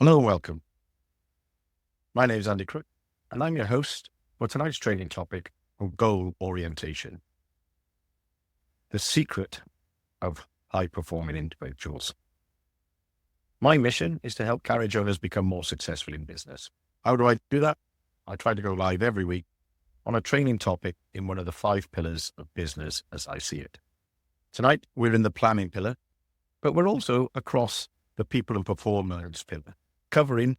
Hello and welcome. My name is Andy Crook, and I'm your host for tonight's training topic on goal orientation, the secret of high-performing individuals. My mission is to help carriage owners become more successful in business. How do I do that? I try to go live every week on a training topic in one of the 5 pillars of business as I see it. Tonight, we're in the planning pillar, but we're also across the people and performance pillar, covering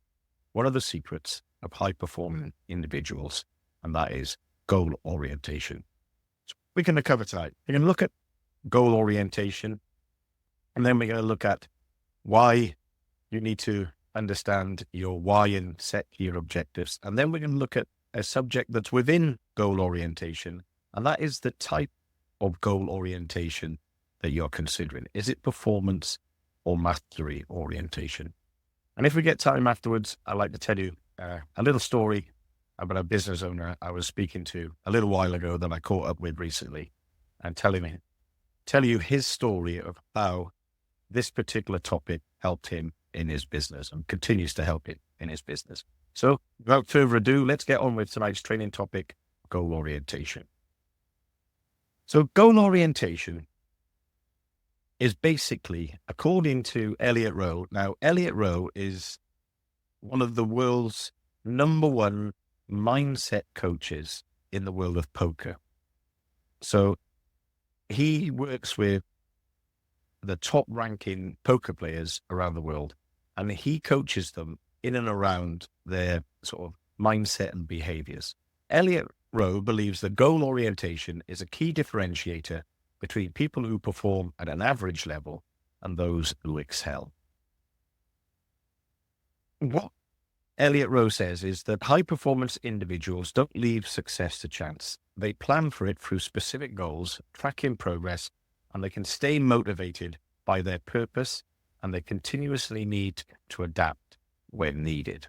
one of the secrets of high-performing individuals, and that is goal orientation. So we're going to cover tonight. We're going to look at goal orientation, and then we're going to look at why you need to understand your why and set your objectives. And then we're going to look at a subject that's within goal orientation, and that is the type of goal orientation that you're considering. Is it performance or mastery orientation? And if we get time afterwards, I'd like to tell you a little story about a business owner I was speaking to a little while ago that I caught up with recently, and tell you his story of how this particular topic helped him in his business and continues to help him in his business. So without further ado, let's get on with tonight's training topic, goal orientation. So goal orientation is basically, according to Elliot Rowe. Now, Elliot Rowe is one of the world's #1 mindset coaches in the world of poker. So he works with the top ranking poker players around the world, and he coaches them in and around their sort of mindset and behaviors. Elliot Rowe believes that goal orientation is a key differentiator between people who perform at an average level and those who excel. What Elliot Rowe says is that high-performance individuals don't leave success to chance. They plan for it through specific goals, tracking progress, and they can stay motivated by their purpose, and they continuously need to adapt when needed.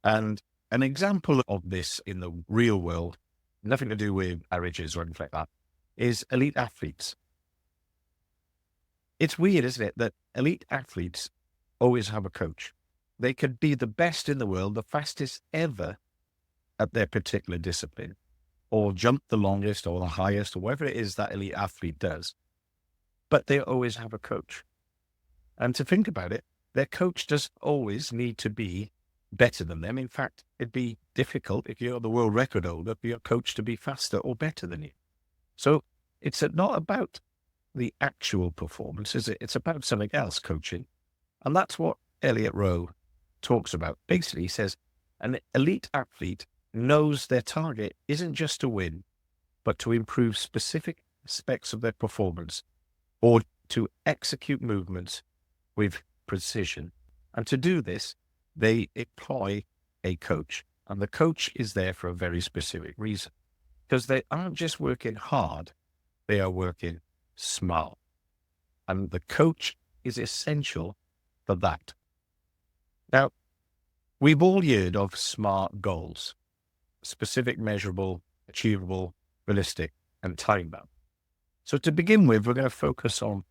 And an example of this in the real world, nothing to do with marriages or anything like that, is elite athletes. It's weird, isn't it, that elite athletes always have a coach. They could be the best in the world, the fastest ever at their particular discipline, or jump the longest or the highest, or whatever it is that elite athlete does. But they always have a coach. And to think about it, their coach doesn't always need to be better than them. In fact, it'd be difficult if you're the world record holder for your coach to be faster or better than you. So it's not about the actual performance, is it? It's about something else, coaching. And that's what Elliot Rowe talks about. Basically, he says an elite athlete knows their target isn't just to win, but to improve specific aspects of their performance or to execute movements with precision. And to do this, they employ a coach. And the coach is there for a very specific reason, because they aren't just working hard, they are working smart. And the coach is essential for that. Now, we've all heard of SMART goals: specific, measurable, achievable, realistic, and time-bound. So to begin with, we're going to focus on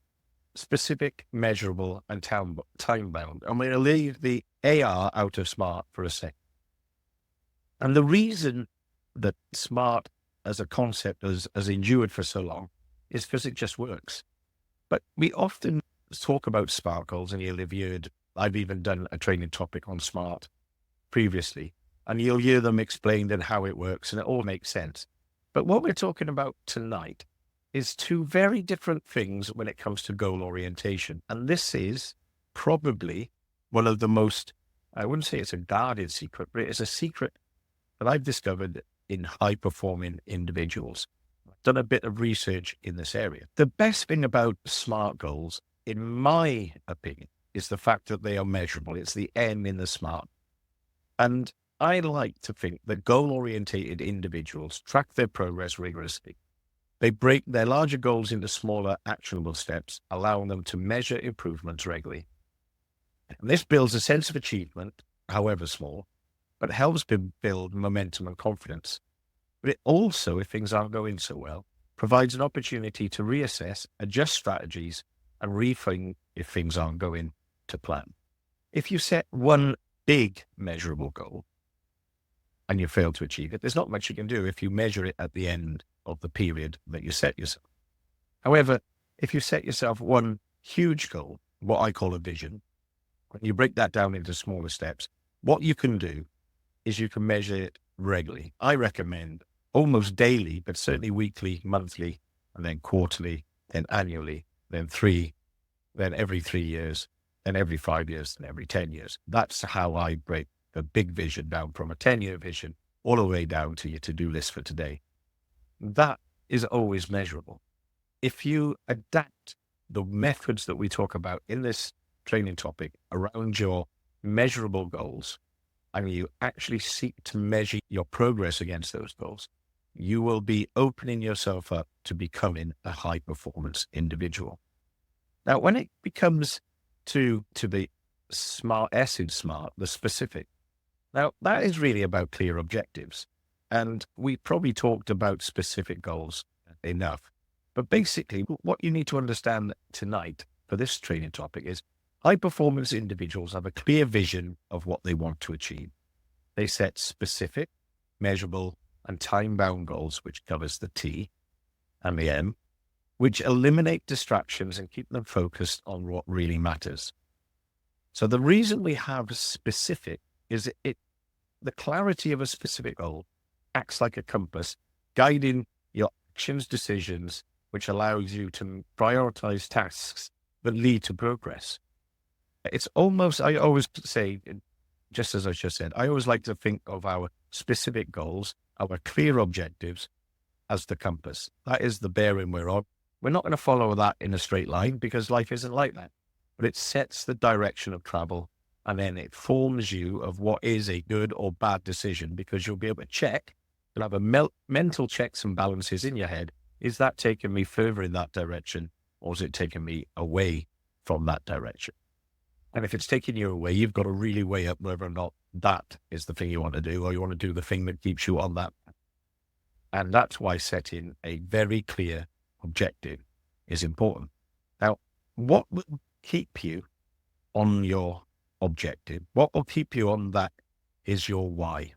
specific, measurable, and time-bound. I'm going to leave the AR out of SMART for a second. And the reason that SMART as a concept has endured for so long is because it just works. But we often talk about SMART goals, and you'll have heard, I've even done a training topic on SMART previously, and you'll hear them explained and how it works, and it all makes sense. But what we're talking about tonight is 2 very different things when it comes to goal orientation. And this is probably one of the most, I wouldn't say it's a guarded secret, but it's a secret that I've discovered in high-performing individuals. I've done a bit of research in this area. The best thing about SMART goals, in my opinion, is the fact that they are measurable. It's the M in the SMART. And I like to think that goal-orientated individuals track their progress rigorously. They break their larger goals into smaller, actionable steps, allowing them to measure improvements regularly. And this builds a sense of achievement, however small, but helps build momentum and confidence. But it also, if things aren't going so well, provides an opportunity to reassess, adjust strategies, and rethink if things aren't going to plan. if you set one big measurable goal and you fail to achieve it, there's not much you can do if you measure it at the end of the period that you set yourself. However, if you set yourself one huge goal, what I call a vision, when you break that down into smaller steps, what you can do is you can measure it regularly. I recommend almost daily, but certainly weekly, monthly, and then quarterly, then annually, then every 3 years, then every 5 years, then every 10 years. That's how I break the big vision down from a 10-year vision all the way down to your to-do list for today. That is always measurable. If you adapt the methods that we talk about in this training topic around your measurable goals, and you actually seek to measure your progress against those goals, you will be opening yourself up to becoming a high performance individual. Now, when it becomes to the smart, the specific, now that is really about clear objectives. And we probably talked about specific goals enough. But basically, what you need to understand tonight for this training topic is high performance individuals have a clear vision of what they want to achieve. They set specific, measurable, and time-bound goals, which covers the T and the M, which eliminate distractions and keep them focused on what really matters. So the reason we have specific is the clarity of a specific goal acts like a compass, guiding your actions, decisions, which allows you to prioritize tasks that lead to progress. It's almost, I always say, just as I just said, I always like to think of our specific goals, our clear objectives as the compass. That is the bearing we're on. We're not going to follow that in a straight line because life isn't like that, but it sets the direction of travel, and then it forms you of what is a good or bad decision, because you'll be able to check, you'll have a mental checks and balances in your head. Is that taking me further in that direction, or is it taking me away from that direction? And if it's taking you away, you've got to really weigh up whether or not that is the thing you want to do, or you want to do the thing that keeps you on that. And that's why setting a very clear objective is important. Now, what will keep you on your objective? What will keep you on that is your why.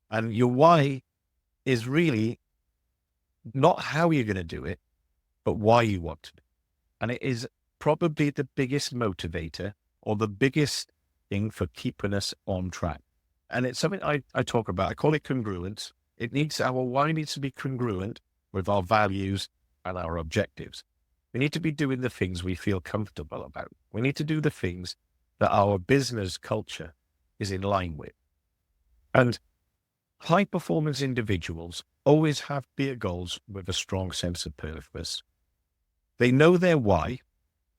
And your why is really not how you're going to do it, but why you want to do it. And it is probably the biggest motivator or the biggest thing for keeping us on track. And it's something I talk about. I call it congruence. Our why needs to be congruent with our values and our objectives. We need to be doing the things we feel comfortable about. We need to do the things that our business culture is in line with. And high performance individuals always have clear goals with a strong sense of purpose. They know their why,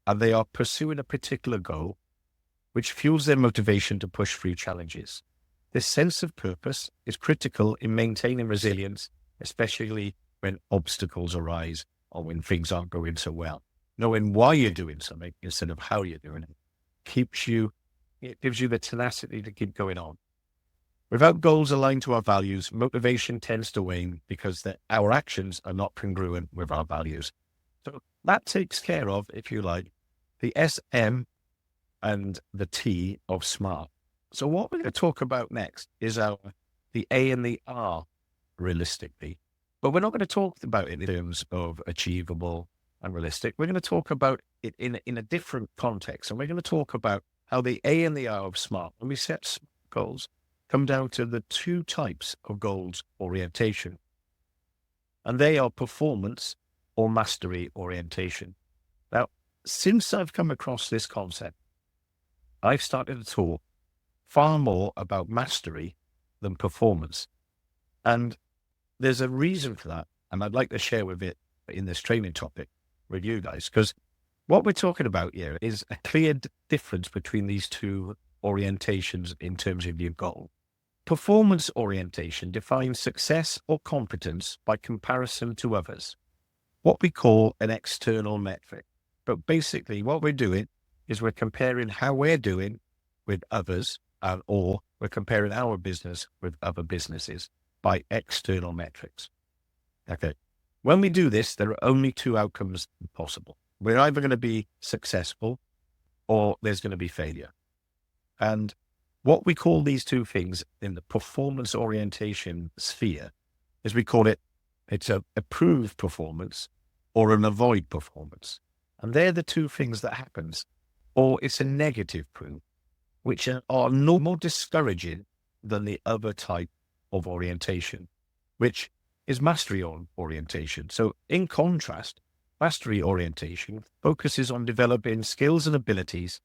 and they are pursuing a particular goal, which fuels their motivation to push through challenges. This sense of purpose is critical in maintaining resilience, especially when obstacles arise or when things aren't going so well. Knowing why you're doing something instead of how you're doing it gives you the tenacity to keep going on. Without goals aligned to our values, motivation tends to wane because our actions are not congruent with our values. So that takes care of, if you like, the SM and the T of SMART. So what we're going to talk about next is the A and the R realistically. But we're not going to talk about it in terms of achievable and realistic. We're going to talk about it in a different context. And we're going to talk about how the A and the R of SMART, when we set goals, come down to the two types of goals orientation. And they are performance or mastery orientation. Now, since I've come across this concept, I've started to talk far more about mastery than performance. And there's a reason for that. And I'd like to share with it in this training topic with you guys, because what we're talking about here is a clear difference between these two orientations in terms of your goal. Performance orientation defines success or competence by comparison to others, what we call an external metric. But basically what we're doing is we're comparing how we're doing with others, or we're comparing our business with other businesses by external metrics. Okay. When we do this, there are only two outcomes possible. We're either going to be successful or there's going to be failure. And what we call these two things in the performance orientation sphere is it's a approved performance or an avoid performance. And they're the two things that happens. Or it's a negative proof, which are no more discouraging than the other type of orientation, which is mastery orientation. So in contrast, mastery orientation focuses on developing skills and abilities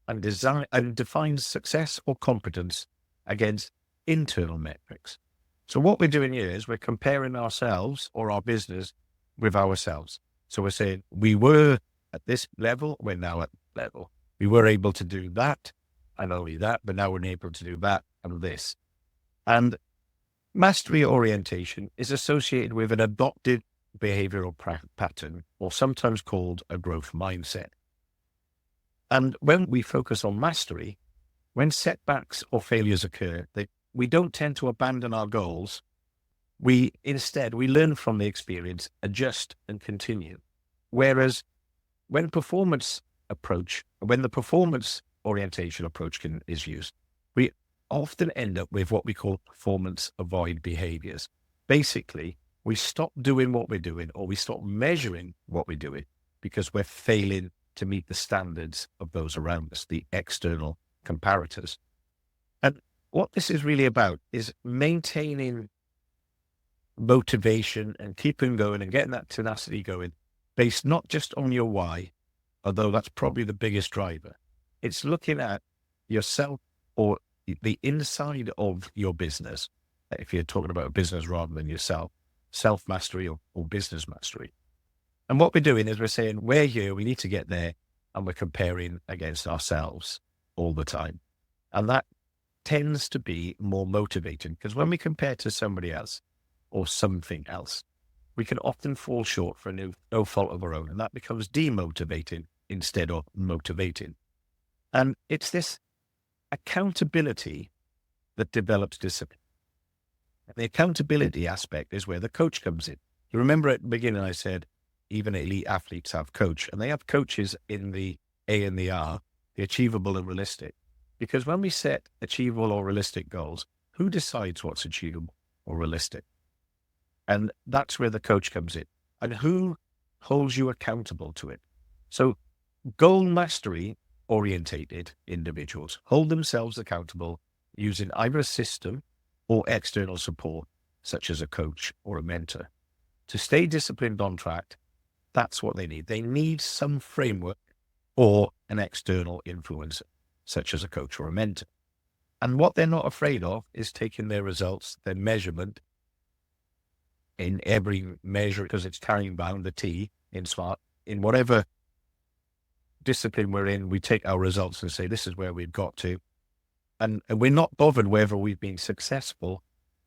and design and defines success or competence against internal metrics. So what we're doing here is we're comparing ourselves or our business with ourselves. So we're saying we were at this level, we're now at that level. We were able to do that and only that, but now we're able to do that and this. And mastery orientation is associated with an adopted behavioral pattern, or sometimes called a growth mindset. And when we focus on mastery, when setbacks or failures occur, we don't tend to abandon our goals. Instead, we learn from the experience, adjust and continue. Whereas when the performance orientation approach is used, we often end up with what we call performance avoid behaviors. Basically, we stop doing what we're doing, or we stop measuring what we're doing because we're failing to meet the standards of those around us, the external comparators. And what this is really about is maintaining motivation and keeping going and getting that tenacity going based not just on your why, although that's probably the biggest driver. It's looking at yourself or the inside of your business. If you're talking about a business rather than yourself, self-mastery or business mastery. And what we're doing is we're saying, we're here, we need to get there, and we're comparing against ourselves all the time. And that tends to be more motivating because when we compare to somebody else or something else, we can often fall short for no fault of our own. And that becomes demotivating instead of motivating. And it's this accountability that develops discipline. And the accountability aspect is where the coach comes in. You remember at the beginning, I said, even elite athletes have coach, and they have coaches in the A and the R, the achievable and realistic. Because when we set achievable or realistic goals, who decides what's achievable or realistic? And that's where the coach comes in. And who holds you accountable to it? So goal mastery orientated individuals hold themselves accountable using either a system or external support, such as a coach or a mentor. To stay disciplined on track, that's what they need. They need some framework or an external influencer, such as a coach or a mentor. And what they're not afraid of is taking their results, their measurement in every measure, because it's carrying bound the T in SMART. In whatever discipline we're in, we take our results and say, this is where we've got to. And we're not bothered whether we've been successful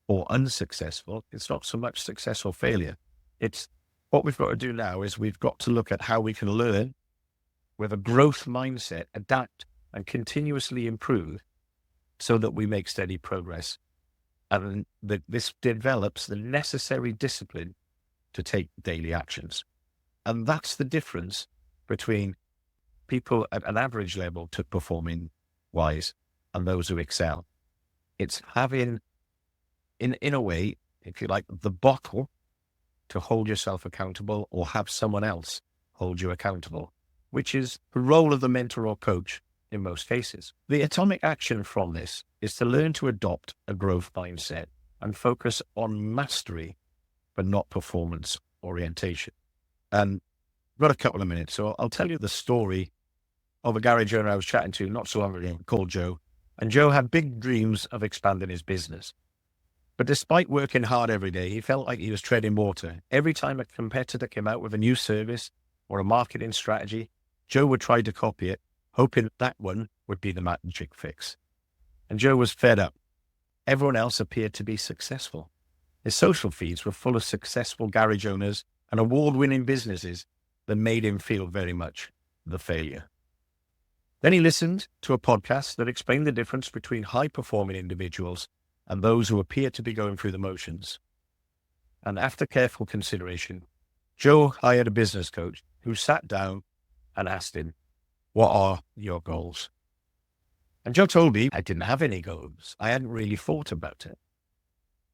or unsuccessful. It's not so much success or failure. It's what we've got to do now is we've got to look at how we can learn with a growth mindset, adapt and continuously improve so that we make steady progress. And this develops the necessary discipline to take daily actions. And that's the difference between people at an average level to performing wise and those who excel. It's having, in a way, if you like, the bottle to hold yourself accountable or have someone else hold you accountable, which is the role of the mentor or coach in most cases. The atomic action from this is to learn to adopt a growth mindset and focus on mastery, but not performance orientation. And I've got a couple of minutes, so I'll tell you the story of a garage owner I was chatting to not so long ago called Joe. And Joe had big dreams of expanding his business. But despite working hard every day, he felt like he was treading water. Every time a competitor came out with a new service or a marketing strategy, Joe would try to copy it, hoping that one would be the magic fix. And Joe was fed up. Everyone else appeared to be successful. His social feeds were full of successful garage owners and award-winning businesses that made him feel very much the failure. Then he listened to a podcast that explained the difference between high-performing individuals and those who appear to be going through the motions. And after careful consideration, Joe hired a business coach who sat down and asked him, "What are your goals?" And Joe told me I didn't have any goals. I hadn't really thought about it.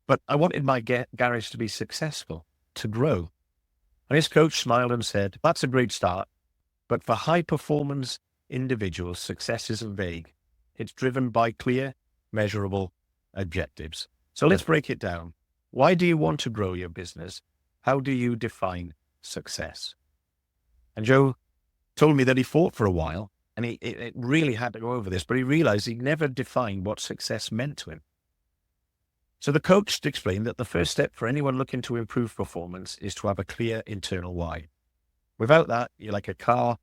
But I wanted my garage to be successful, to grow. And his coach smiled and said, that's a great start. But for high performance individuals, success isn't vague. It's driven by clear, measurable objectives. So let's break it down. Why do you want to grow your business? How do you define success? And Joe told me that he thought for a while, and it really had to go over this, but he realized he never defined what success meant to him. So the coach explained that the first step for anyone looking to improve performance is to have a clear internal why. Without that, you're like a car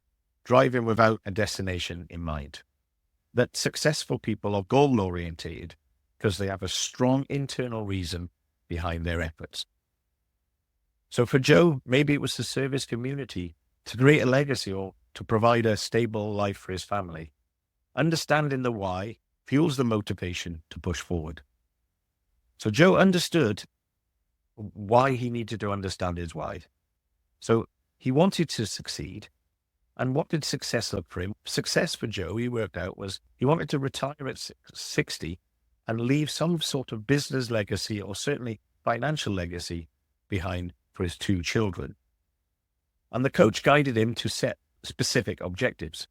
driving without a destination in mind. That successful people are goal-oriented because they have a strong internal reason behind their efforts. So for Joe, maybe it was to serve his community, to create a legacy, or to provide a stable life for his family. Understanding the why fuels the motivation to push forward. So Joe understood why he needed to understand his why. So he wanted to succeed. And what did success look for him? Success for Joe, he worked out, was he wanted to retire at 60 and leave some sort of business legacy, or certainly financial legacy, behind for his 2 children. And the coach guided him to set specific objectives.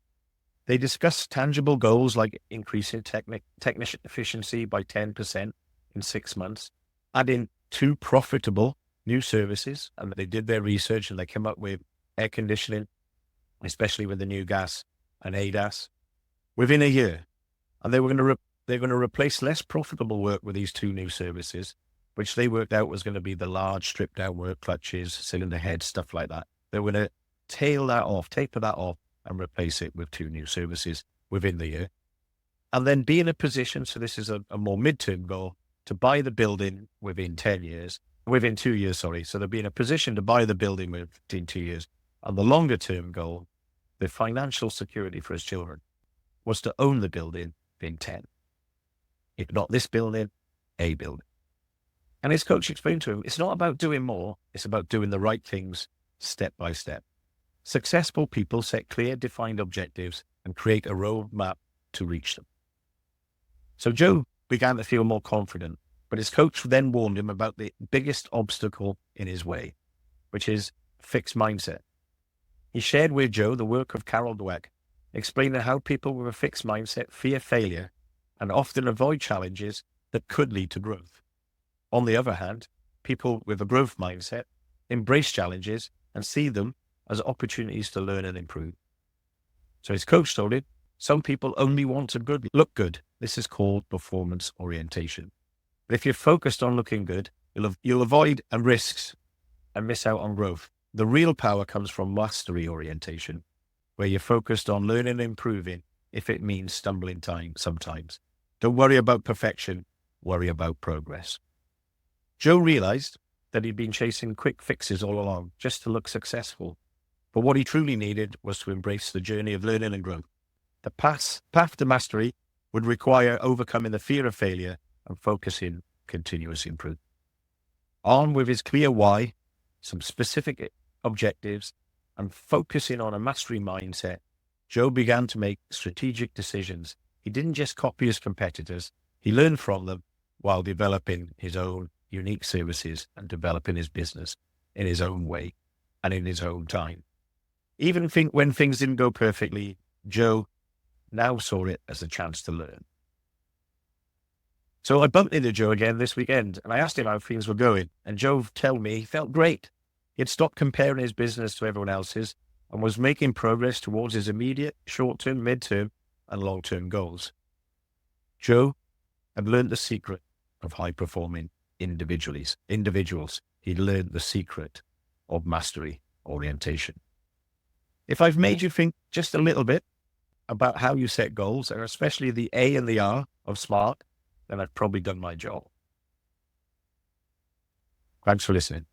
They discussed tangible goals like increasing technician efficiency by 10% in 6 months, adding 2 profitable new services. And they did their research and they came up with air conditioning, especially with the new gas and ADAS, within a year. And they're going to replace less profitable work with these 2 new services, which they worked out was going to be the large stripped down work, clutches, cylinder heads, stuff like that. They were going to taper that off and replace it with 2 new services within the year. And then be in a position, so this is a more midterm goal, to buy the building within 2 years. So they'll be in a position to buy the building within 2 years. And the longer term goal, the financial security for his children, was to own the building in 10. If not this building, a building. And his coach explained to him, it's not about doing more, it's about doing the right things step by step. Successful people set clear, defined objectives and create a roadmap to reach them. So Joe began to feel more confident, but his coach then warned him about the biggest obstacle in his way, which is fixed mindset. He shared with Joe the work of Carol Dweck, explaining how people with a fixed mindset fear failure and often avoid challenges that could lead to growth. On the other hand, people with a growth mindset embrace challenges and see them as opportunities to learn and improve. So his coach told him, some people only want to look good. This is called performance orientation. But if you're focused on looking good, you'll avoid risks and miss out on growth. The real power comes from mastery orientation, where you're focused on learning and improving, if it means stumbling sometimes. Don't worry about perfection, worry about progress. Joe realized that he'd been chasing quick fixes all along just to look successful. But what he truly needed was to embrace the journey of learning and growth. The path to mastery would require overcoming the fear of failure and focusing continuous improvement. Armed with his clear why, some specific objectives, and focusing on a mastery mindset, Joe began to make strategic decisions. He didn't just copy his competitors, he learned from them while developing his own unique services and developing his business in his own way and in his own time. Even when things didn't go perfectly, Joe now saw it as a chance to learn. So I bumped into Joe again this weekend and I asked him how things were going, and Joe told me he felt great. He had stopped comparing his business to everyone else's and was making progress towards his immediate, short-term, mid-term, and long-term goals. Joe had learned the secret of high-performing individuals. He learned the secret of mastery orientation. If I've made you think just a little bit about how you set goals, and especially the A and the R of SMART, then I've probably done my job. Thanks for listening.